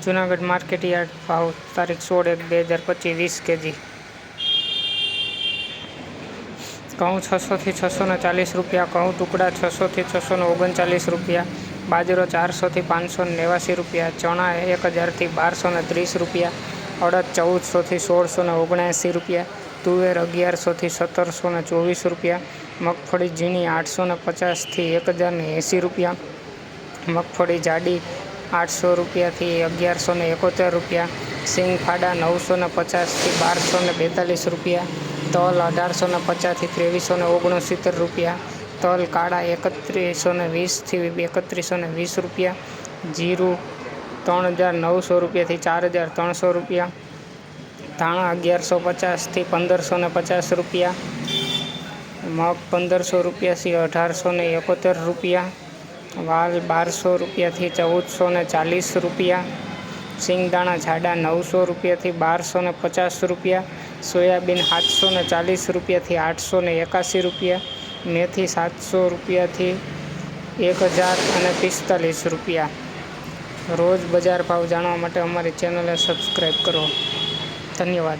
Junagadh market yard ભાવ તારીખ 16/1/2025 20 kg. ઘઉં 600 થી 640 રૂપિયા, ઘઉં ટુકડા 600 થી 639 રૂપિયા, બાજરો 400 થી 589 રૂપિયા, ચણા 1000 થી 1230 રૂપિયા, અડદ 1400 થી 1679 રૂપિયા, તુવેર 1100 થી 1724 રૂપિયા, મગફળી ઝીણી 850 થી 1080 રૂપિયા, મગફળી જાડી 800 રૂપિયાથી 1171 રૂપિયા, સિંગ ફાડા 950 થી 1242 રૂપિયા, તલ 1850 થી 2369 રૂપિયા, તલ કાળા 3120 થી 3120 રૂપિયા, જીરું 3900 રૂપિયાથી 4300 રૂપિયા, ધાણા 1150 થી 1550 રૂપિયા, મગ 1500 રૂપિયાથી 1871 રૂપિયા, વાલ 1200 રૂપિયાથી 1440 રૂપિયા, સિંગદાણા જાડા 900 રૂપિયાથી 1250 રૂપિયા, સોયાબીન 740 રૂપિયાથી 881 રૂપિયા, મેથી 700 રૂપિયાથી 1045 રૂપિયા. રોજ બજાર ભાવ જાણવા માટે અમારી ચેનલને સબસ્ક્રાઈબ કરો. ધન્યવાદ.